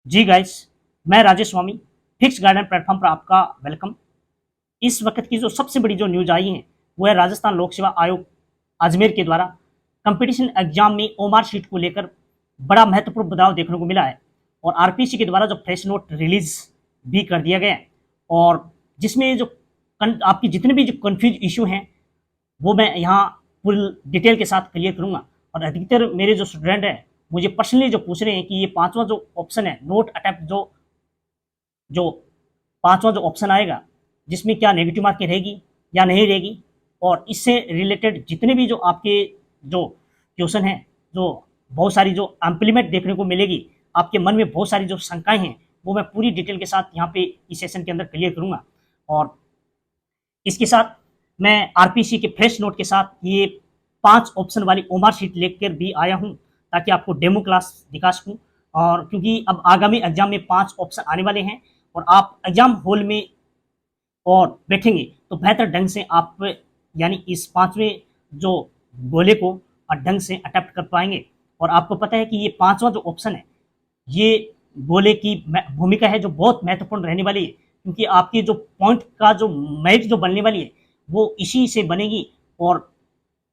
जी guys, मैं राजेश स्वामी fix garden platform पर आपका वेलकम। इस वक्त की जो सबसे बड़ी जो न्यूज आई है वो है राजस्थान लोक सेवा आयोग अजमेर के द्वारा कंपटीशन एग्जाम में ओमार शीट को लेकर बड़ा महत्वपूर्ण बदलाव देखने को मिला है और आरपीसी के द्वारा जो फ्रेश नोट रिलीज भी कर दिया गया है और जिसमें जो आपकी जितने भी जो कन्फ्यूज इशू हैं वो मैं यहाँ पूरी डिटेल के साथ क्लियर करूँगा। और अधिकतर मेरे जो स्टूडेंट हैं मुझे पर्सनली जो पूछ रहे हैं कि ये पांचवा जो ऑप्शन है नोट अटेम्प्ट जो जो पांचवा जो ऑप्शन आएगा जिसमें क्या नेगेटिव मार्किंग रहेगी या नहीं रहेगी, और इससे रिलेटेड जितने भी जो आपके जो क्वेश्चन हैं, जो बहुत सारी जो इम्प्लीमेंट देखने को मिलेगी, आपके मन में बहुत सारी जो शंकाएं हैं वो मैं पूरी डिटेल के साथ यहाँ पे इस सेशन के अंदर क्लियर करूँगा। और इसके साथ मैं आरपीसी के फ्रेश नोट के साथ ये 5 ऑप्शन वाली ओमार शीट लेकर भी आया हूँ ताकि आपको डेमो क्लास दिखा सकूँ। और क्योंकि अब आगामी एग्जाम में 5 ऑप्शन आने वाले हैं और आप एग्जाम हॉल में और बैठेंगे तो बेहतर ढंग से आप यानी इस 5वें जो गोले को ढंग से अटेम्प्ट कर पाएंगे। और आपको पता है कि ये 5वां जो ऑप्शन है ये गोले की भूमिका है जो बहुत महत्वपूर्ण रहने वाली है, क्योंकि आपकी जो पॉइंट का जो मैच जो बनने वाली है वो इसी से बनेगी और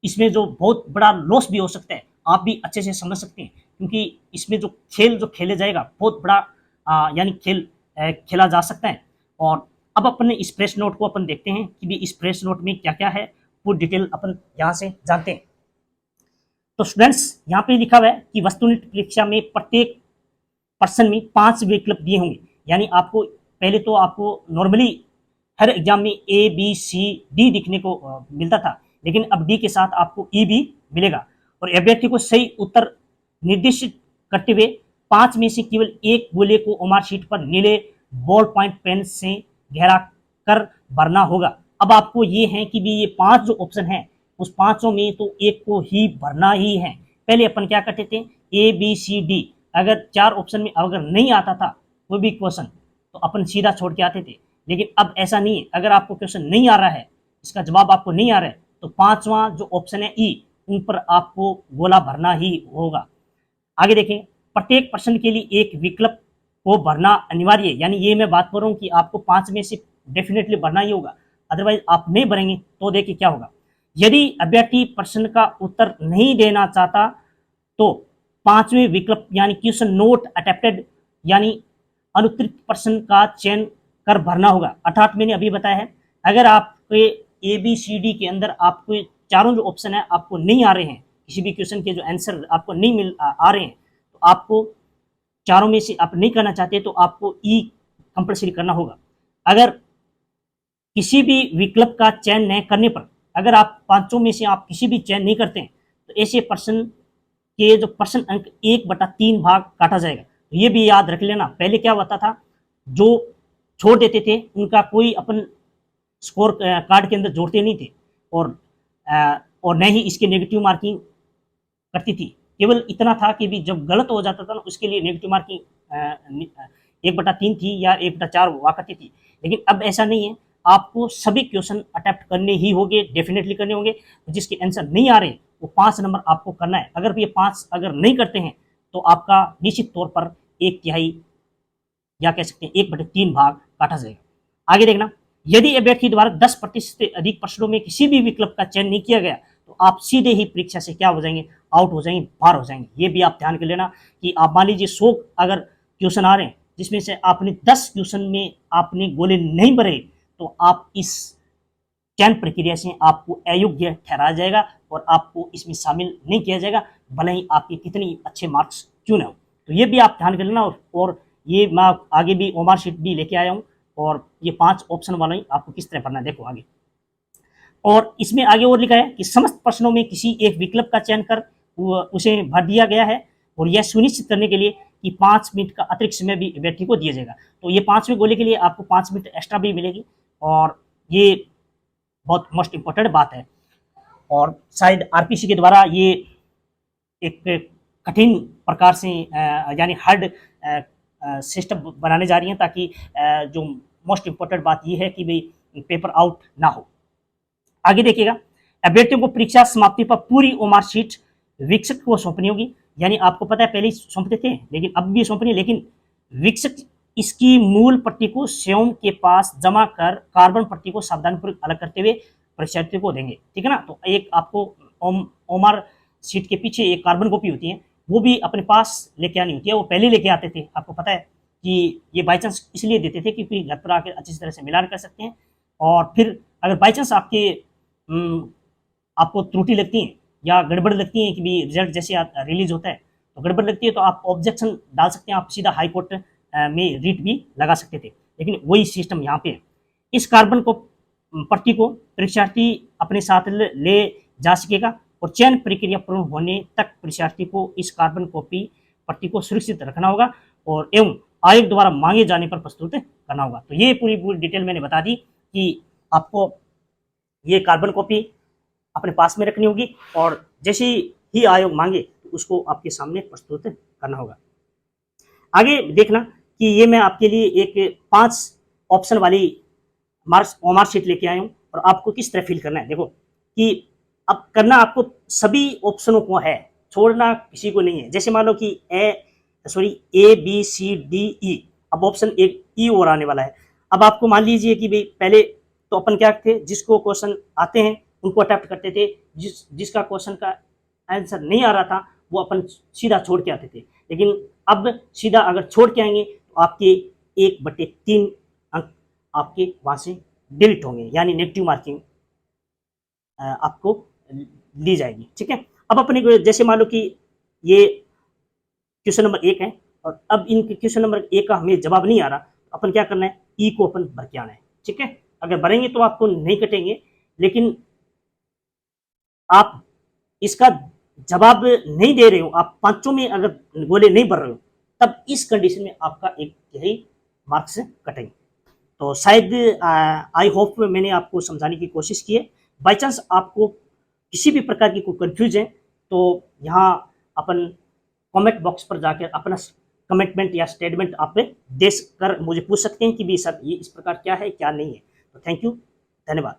इसमें जो बहुत बड़ा लॉस भी हो सकता है, आप भी अच्छे से समझ सकते हैं, क्योंकि इसमें जो खेल जो खेले जाएगा बहुत बड़ा यानी खेल खेला जा सकता है। और अब अपन इस प्रेस नोट को अपन देखते हैं कि भी इस प्रेस नोट में क्या क्या है, पूरी डिटेल अपन यहाँ से जानते हैं। तो स्टूडेंट्स यहाँ पे लिखा हुआ है कि वस्तुनिष्ठ परीक्षा में प्रत्येक पर्सन में 5 विकल्प दिए होंगे, यानी आपको पहले तो आपको नॉर्मली हर एग्जाम में ए बी सी डी दिखने को मिलता था, लेकिन अब डी के साथ आपको ई भी मिलेगा और अभ्यर्थी को सही उत्तर निर्दिष्ट करते हुए 5 में से केवल एक गोले को ओमार शीट पर नीले बॉल पॉइंट पेन से गहरा कर भरना होगा। अब आपको ये है कि भी ये 5 जो ऑप्शन है उस पांचों में तो एक को ही भरना ही है। पहले अपन क्या करते थे, ए बी सी डी, अगर 4 ऑप्शन में अगर नहीं आता था कोई भी क्वेश्चन तो अपन सीधा छोड़ के आते थे, लेकिन अब ऐसा नहीं है। अगर आपको क्वेश्चन नहीं आ रहा है, इसका जवाब आपको नहीं आ रहा है, तो 5वां जो ऑप्शन है ई, उन पर आपको गोला भरना ही होगा। आगे देखें, प्रत्येक प्रश्न के लिए एक विकल्प को भरना अनिवार्य है, यानी ये मैं बात कर रहा हूँ कि आपको 5 में से डेफिनेटली भरना ही होगा, अदरवाइज आप नहीं भरेंगे तो देखिए क्या होगा। यदि अभ्यर्थी प्रश्न का उत्तर नहीं देना चाहता तो 5वें विकल्प यानी क्वेश्चन नोट अटेम्प्टेड यानी अनुत्तरित प्रश्न का चयन कर भरना होगा। अर्थात मैंने अभी बताया है, अगर आपके ए बी सी डी के अंदर आपको चारों जो ऑप्शन है आपको नहीं आ रहे हैं, किसी भी क्वेश्चन के जो आंसर आपको नहीं आ रहे हैं, तो आपको चारों में से आप नहीं करना चाहते तो आपको ई कंपल्सरी करना होगा। अगर किसी भी विकल्प का चयन न करने पर, अगर आप पांचों में से आप किसी भी चयन नहीं करते हैं, तो ऐसे प्रश्न के जो प्रश्न अंक 1/3 भाग काटा जाएगा। तो ये भी याद रख लेना, पहले क्या होता था, जो छोड़ देते थे उनका कोई अपन स्कोर कार्ड के अंदर जोड़ते नहीं थे और न ही इसके नेगेटिव मार्किंग करती थी। केवल इतना था कि भी जब गलत हो जाता था ना उसके लिए नेगेटिव मार्किंग 1/3 थी या 1/4 हुआ करती थी, लेकिन अब ऐसा नहीं है। आपको सभी क्वेश्चन अटेम्प्ट करने ही होंगे, डेफिनेटली करने होंगे। जिसके आंसर नहीं आ रहे वो 5 नंबर आपको करना है। अगर ये 5 अगर नहीं करते हैं तो आपका निश्चित तौर पर 1/3 या कह सकते हैं 1/3 भाग काटा जाएगा। आगे देखना, यदि अभ्यर्थी द्वारा 10% से अधिक प्रश्नों में किसी भी विकल्प का चयन नहीं किया गया तो आप सीधे ही परीक्षा से क्या हो जाएंगे, आउट हो जाएंगे, बाहर हो जाएंगे। ये भी आप ध्यान कर लेना कि आप मान लीजिए 100 अगर क्वेश्चन आ रहे हैं जिसमें से आपने 10 क्वेश्चन में आपने गोले नहीं भरे तो आप इस चयन प्रक्रिया से आपको अयोग्य ठहराया जाएगा और आपको इसमें शामिल नहीं किया जाएगा, भले ही आपके कितने अच्छे मार्क्स क्यों ना हो। तो ये भी आप ध्यान कर लेना। और ये मैं आगे भी ओमार शीट भी लेके आया हूँ और ये 5 ऑप्शन वाला ही आपको किस तरह भरना है, देखो आगे। और इसमें आगे और लिखा है कि समस्त प्रश्नों में किसी एक विकल्प का चयन कर उसे भर दिया गया है और यह सुनिश्चित करने के लिए कि 5 मिनट का अतिरिक्त समय भी व्यक्ति को दिया जाएगा। तो ये 5वें गोले के लिए आपको 5 मिनट एक्स्ट्रा भी मिलेगी और ये बहुत मोस्ट इम्पोर्टेंट बात है। और शायद आरपीसी के द्वारा ये एक कठिन प्रकार से यानी हार्ड सिस्टम बनाने जा रही हैं ताकि जो मोस्ट इम्पोर्टेंट बात ये है कि भाई पेपर आउट ना हो। आगे देखिएगा, अभ्यर्थियों को परीक्षा समाप्ति पर पूरी ओमार शीट विकसित को सौंपनी होगी, यानी आपको पता है पहले ही सौंपते थे लेकिन अब भी सौंपनी, लेकिन विकसक इसकी मूल पट्टी को स्वयं के पास जमा कर कार्बन पट्टी को सावधानीपूर्वक अलग करते हुए परीक्षार्थी को देंगे। ठीक है ना। तो एक आपको ओमआर शीट के पीछे एक कार्बन कॉपी होती है, वो भी अपने पास लेके आनी होती है। वो पहले लेके आते थे, आपको पता है कि ये बाई चांस इसलिए देते थे क्योंकि घर पर आकर अच्छी तरह से मिलान कर सकते हैं। और फिर अगर बाई चांस आपको त्रुटि लगती है या गड़बड़ लगती है कि भी रिजल्ट जैसे रिलीज होता है तो गड़बड़ लगती है, तो आप ऑब्जेक्शन डाल सकते हैं, आप सीधा हाई कोर्ट में रीट भी लगा सकते थे। लेकिन वही सिस्टम यहाँ पे है। इस कार्बन को पट्टी को परीक्षार्थी अपने साथ ले जा सकेगा और चयन प्रक्रिया पूर्ण होने तक परीक्षार्थी को इस कार्बन कॉपी पट्टी को सुरक्षित रखना होगा और एवं आयोग द्वारा मांगे जाने पर प्रस्तुत करना होगा। तो ये पूरी डिटेल मैंने बता दी कि आपको ये कार्बन कॉपी अपने पास में रखनी होगी और जैसे ही आयोग मांगे तो उसको आपके सामने प्रस्तुत करना होगा। आगे देखना कि ये मैं आपके लिए एक 5 ऑप्शन वाली मार्कशीट लेके आया हूँ और आपको किस तरह फिल करना है। देखो कि अब करना आपको सभी ऑप्शनों को है, छोड़ना किसी को नहीं है। जैसे मान लो कि A B C D E, अब ऑप्शन एक ई और आने वाला है। अब आपको मान लीजिए कि भाई पहले तो अपन क्या थे, जिसको क्वेश्चन आते हैं उनको अटेम्प्ट करते थे, जिसका क्वेश्चन का आंसर नहीं आ रहा था वो अपन सीधा छोड़ के आते थे। लेकिन अब सीधा अगर छोड़ के आएंगे तो आपके 1/3 अंक आपके वहां से डिलीट होंगे, यानी नेगेटिव मार्किंग आपको ली जाएगी। ठीक है। अब अपने जैसे मान लो कि ये क्वेश्चन नंबर 1 है और अब इन क्वेश्चन नंबर 1 का हमें जवाब नहीं आ रहा, तो अपन क्या करना है, ई को अपन भर के आना है। ठीक है। अगर भरेंगे तो आपको नहीं कटेंगे, लेकिन आप इसका जवाब नहीं दे रहे हो, आप पांचों में अगर गोले नहीं भर रहे हो, तब इस कंडीशन में आपका एक यही मार्क्स कटेंगे। तो शायद आई होप मैंने आपको समझाने की कोशिश की है। बाई चांस आपको किसी भी प्रकार की कोई कंफ्यूज है तो यहाँ अपन कमेंट बॉक्स पर जाकर अपना कमिटमेंट या स्टेटमेंट आप दे कर मुझे पूछ सकते हैं कि भी सर ये इस प्रकार क्या है क्या नहीं है। तो थैंक यू, धन्यवाद।